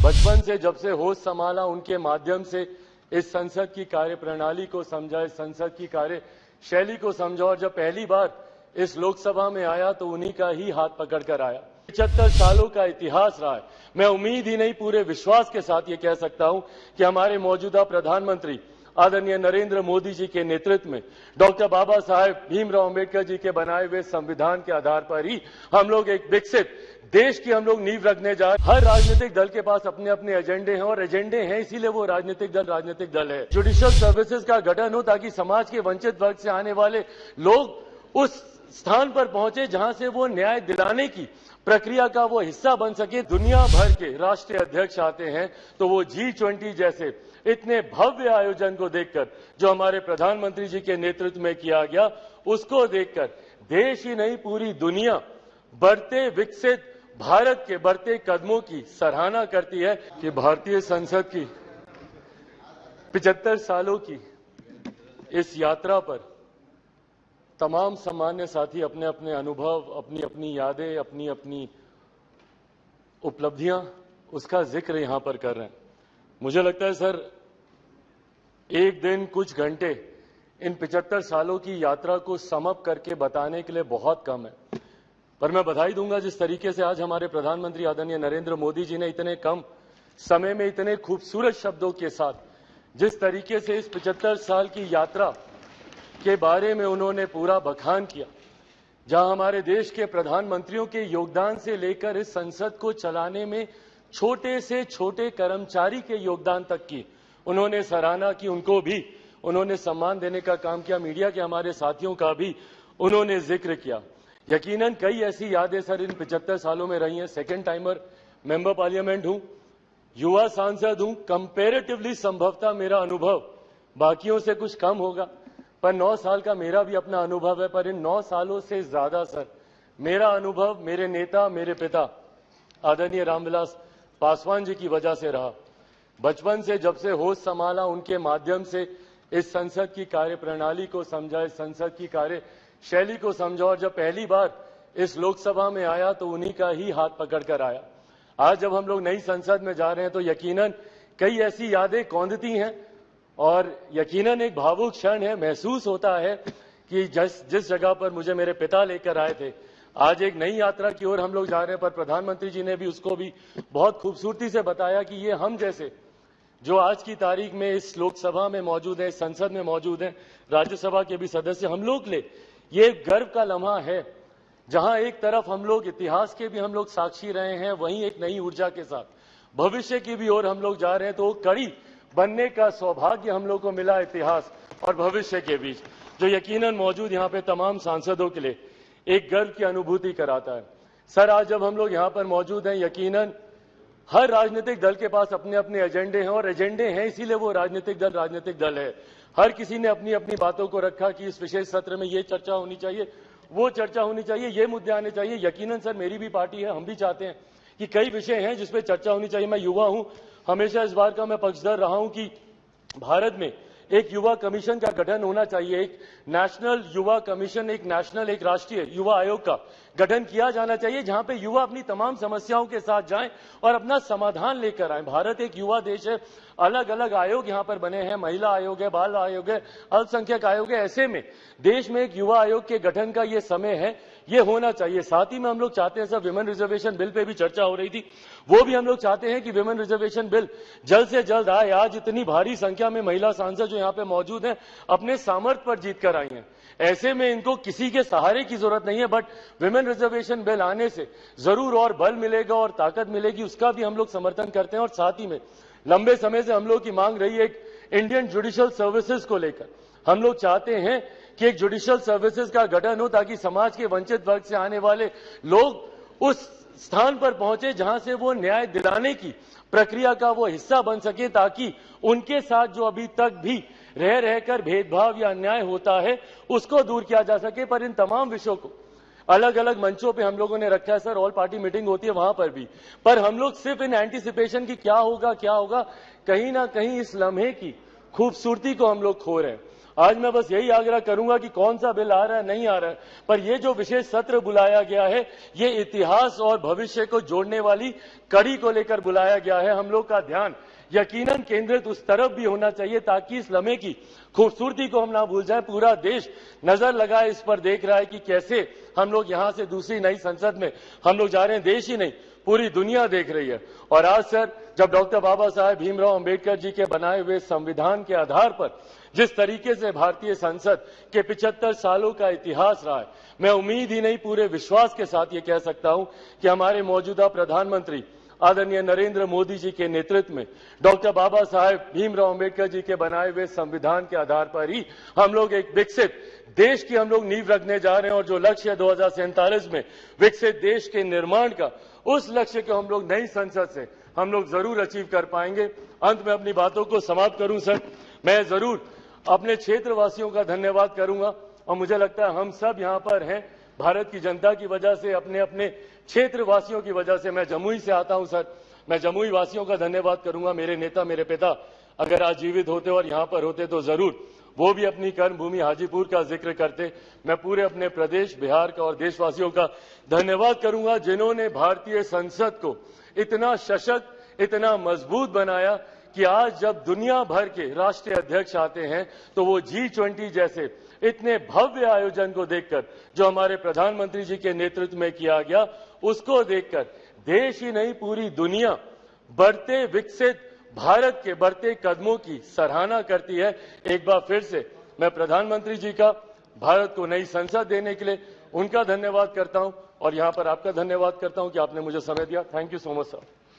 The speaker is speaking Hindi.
बचपन से जब से होश संभाला उनके माध्यम से इस संसद की कार्य प्रणाली को समझा, इस संसद की कार्य शैली को समझा और जब पहली बार इस लोकसभा में आया तो उन्हीं का ही हाथ पकड़कर आया। 75 सालों का इतिहास रहा है। मैं उम्मीद ही नहीं पूरे विश्वास के साथ ये कह सकता हूं कि हमारे मौजूदा प्रधानमंत्री आदरणीय नरेंद्र मोदी जी के नेतृत्व में डॉक्टर बाबा साहेब भीमराव अंबेडकर जी के बनाए हुए संविधान के आधार पर ही हम लोग एक विकसित देश की हम लोग नींव रखने जा रहे हैं। हर राजनीतिक दल के पास अपने अपने एजेंडे हैं और एजेंडे हैं इसीलिए वो राजनीतिक दल है। जुडिशियल सर्विसेज का गठन हो ताकि समाज के वंचित वर्ग से आने वाले लोग उस स्थान पर पहुंचे जहां से वो न्याय दिलाने की प्रक्रिया का वो हिस्सा बन सके। दुनिया भर के राष्ट्रीय अध्यक्ष आते हैं तो वो G20 जैसे इतने भव्य आयोजन को देखकर जो हमारे प्रधानमंत्री जी के नेतृत्व में किया गया, उसको देखकर देश ही नहीं पूरी दुनिया बढ़ते विकसित भारत के बढ़ते कदमों की सराहना करती है कि भारतीय संसद की 75 सालों की इस यात्रा पर तमाम सम्मान्य साथी अपने अपने अनुभव, अपनी अपनी यादें, अपनी अपनी उपलब्धियां उसका जिक्र यहां पर कर रहे हैं। मुझे लगता है सर, एक दिन कुछ घंटे इन 75 सालों की यात्रा को समअप करके बताने के लिए बहुत कम है, पर मैं बधाई दूंगा जिस तरीके से आज हमारे प्रधानमंत्री आदरणीय नरेंद्र मोदी जी ने इतने कम समय में इतने खूबसूरत शब्दों के साथ जिस तरीके से इस 75 साल की यात्रा के बारे में उन्होंने पूरा बखान किया, जहां हमारे देश के प्रधानमंत्रियों के योगदान से लेकर इस संसद को चलाने में छोटे से छोटे कर्मचारी के योगदान तक की उन्होंने सराहना की, उनको भी उन्होंने सम्मान देने का काम किया। मीडिया के हमारे साथियों का भी उन्होंने जिक्र किया। यकीनन कई ऐसी यादें सर इन 75 सालों में रही हैं। सेकेंड टाइमर मेंबर पार्लियामेंट हूं, युवा सांसद हूं, कंपैरेटिवली संभवतः मेरा अनुभव बाकियों से कुछ कम होगा, पर 9 साल का मेरा भी अपना अनुभव है। पर इन 9 सालों से ज्यादा सर मेरा अनुभव मेरे नेता, मेरे पिता आदरणीय रामविलास पासवान जी की वजह से रहा। बचपन से जब से होश संभाला उनके माध्यम से इस संसद की कार्य प्रणाली को समझा, इस संसद की कार्य शैली को समझा और जब पहली बार इस लोकसभा में आया तो उन्हीं का ही हाथ पकड़कर आया। आज जब हम लोग नई संसद में जा रहे हैं तो यकीनन कई ऐसी यादें कौंधती हैं और यकीनन एक भावुक क्षण है। महसूस होता है कि जिस जगह पर मुझे मेरे पिता लेकर आए थे, आज एक नई यात्रा की ओर हम लोग जा रहे हैं। पर प्रधानमंत्री जी ने भी उसको भी बहुत खूबसूरती से बताया कि ये हम जैसे जो आज की तारीख में इस लोकसभा में मौजूद है, इस संसद में मौजूद है, राज्यसभा के भी सदस्य, हम लोग ले ये गर्व का लम्हा है जहां एक तरफ हम लोग इतिहास के भी हम लोग साक्षी रहे हैं, वहीं एक नई ऊर्जा के साथ भविष्य की भी ओर हम लोग जा रहे हैं। तो कड़ी बनने का सौभाग्य हम लोग को मिला इतिहास और भविष्य के बीच, जो यकीनन मौजूद यहाँ पे तमाम सांसदों के लिए एक गर्व की अनुभूति कराता है। सर, आज जब हम लोग यहाँ पर मौजूद हैं, यकीनन हर राजनीतिक दल के पास अपने अपने एजेंडे हैं और एजेंडे हैं इसीलिए वो राजनीतिक दल है। हर किसी ने अपनी अपनी बातों को रखा कि इस विशेष सत्र में ये चर्चा होनी चाहिए, वो चर्चा होनी चाहिए, ये मुद्दे आने चाहिए। यकीनन सर, मेरी भी पार्टी है, हम भी चाहते हैं कि कई विषय हैं जिसपे चर्चा होनी चाहिए। मैं युवा हूं, हमेशा इस बार का मैं पक्षधर रहा हूं कि भारत में एक युवा कमीशन का गठन होना चाहिए, एक नेशनल युवा कमीशन, एक राष्ट्रीय युवा आयोग का गठन किया जाना चाहिए, जहां पे युवा अपनी तमाम समस्याओं के साथ जाएं और अपना समाधान लेकर आए। भारत एक युवा देश है, अलग अलग आयोग यहां पर बने हैं, महिला आयोग है, बाल आयोग है, अल्पसंख्यक आयोग है। ऐसे में देश में एक युवा आयोग के गठन का ये समय है, ये होना चाहिए। साथ ही में हम लोग चाहते हैं sir, women reservation bill pay भी चर्चा हो रही थी, वो भी हम लोग चाहते हैं कि विमेन रिजर्वेशन बिल जल्द से जल्द आए। आज इतनी भारी संख्या में महिला सांसद जो यहाँ पे मौजूद हैं अपने सामर्थ्य पर जीत कर आई हैं, ऐसे में इनको किसी के सहारे की जरूरत नहीं है। बट विमेन रिजर्वेशन बिल आने से जरूर और बल मिलेगा और ताकत मिलेगी, उसका भी हम लोग समर्थन करते हैं। और साथ ही में लंबे समय से हम लोग की मांग रही है एक इंडियन जुडिशियल सर्विसेज को लेकर। हम लोग चाहते हैं कि एक जुडिशियल सर्विसेज का गठन हो ताकि समाज के वंचित वर्ग से आने वाले लोग उस स्थान पर पहुंचे जहां से वो न्याय दिलाने की प्रक्रिया का वो हिस्सा बन सके, ताकि उनके साथ जो अभी तक भी रह रहकर भेदभाव या अन्याय होता है उसको दूर किया जा सके। पर इन तमाम विषयों को अलग अलग मंचों पे हम लोगों ने रखा है सर, ऑल पार्टी मीटिंग होती है वहां पर भी, पर हम लोग सिर्फ इन एंटीसिपेशन की क्या होगा, कहीं ना कहीं इस लम्हे की खूबसूरती को हम लोग खो रहे हैं। आज मैं बस यही आग्रह करूंगा कि कौन सा बिल आ रहा है नहीं आ रहा है, पर ये जो विशेष सत्र बुलाया गया है ये इतिहास और भविष्य को जोड़ने वाली कड़ी को लेकर बुलाया गया है। हम लोग का ध्यान यकीनन केंद्रित उस तरफ भी होना चाहिए ताकि इस लम्हे की खूबसूरती को हम ना भूल जाएं। पूरा देश नजर लगाए इस पर, देख रहा है कि कैसे हम लोग यहां से दूसरी नई संसद में हम लोग जा रहे हैं। देश ही नहीं पूरी दुनिया देख रही है। और आज सर, जब डॉक्टर बाबा साहेब भीमराव अंबेडकर जी के बनाए हुए संविधान के आधार पर जिस तरीके से भारतीय संसद के 75 सालों का इतिहास रहा है, मैं उम्मीद ही नहीं पूरे विश्वास के साथ ये कह सकता हूं कि हमारे मौजूदा प्रधानमंत्री आदरणीय नरेंद्र मोदी जी के नेतृत्व में डॉक्टर बाबा साहेब भीमराव अंबेडकर जी के बनाए हुए संविधान के आधार पर ही हम लोग एक विकसित देश की हम लोग नींव रखने जा रहे हैं। और जो लक्ष्य है 2047 में विकसित देश के निर्माण का, उस लक्ष्य को हम लोग नई संसद से हम लोग जरूर अचीव कर पाएंगे। अंत में अपनी बातों को समाप्त करूं सर, मैं जरूर अपने क्षेत्रवासियों का धन्यवाद करूंगा। और मुझे लगता है हम सब यहां पर हैं भारत की जनता की वजह से, अपने अपने क्षेत्रवासियों की वजह से। मैं जमुई से आता हूं सर, मैं जमुई वासियों का धन्यवाद करूंगा। मेरे नेता, मेरे पिता अगर आज जीवित होते और यहां पर होते तो जरूर वो भी अपनी कर्मभूमि हाजीपुर का जिक्र करते। मैं पूरे अपने प्रदेश बिहार का और देशवासियों का धन्यवाद करूंगा जिन्होंने भारतीय संसद को इतना सशक्त, इतना मजबूत बनाया कि आज जब दुनिया भर के राष्ट्रीय अध्यक्ष आते हैं तो वो G20 जैसे इतने भव्य आयोजन को देखकर, जो हमारे प्रधानमंत्री जी के नेतृत्व में किया गया, उसको देखकर देश ही नहीं पूरी दुनिया बढ़ते विकसित भारत के बढ़ते कदमों की सराहना करती है। एक बार फिर से मैं प्रधानमंत्री जी का भारत को नई संसद देने के लिए उनका धन्यवाद करता हूं और यहां पर आपका धन्यवाद करता हूं कि आपने मुझे समय दिया। Thank you so much sir.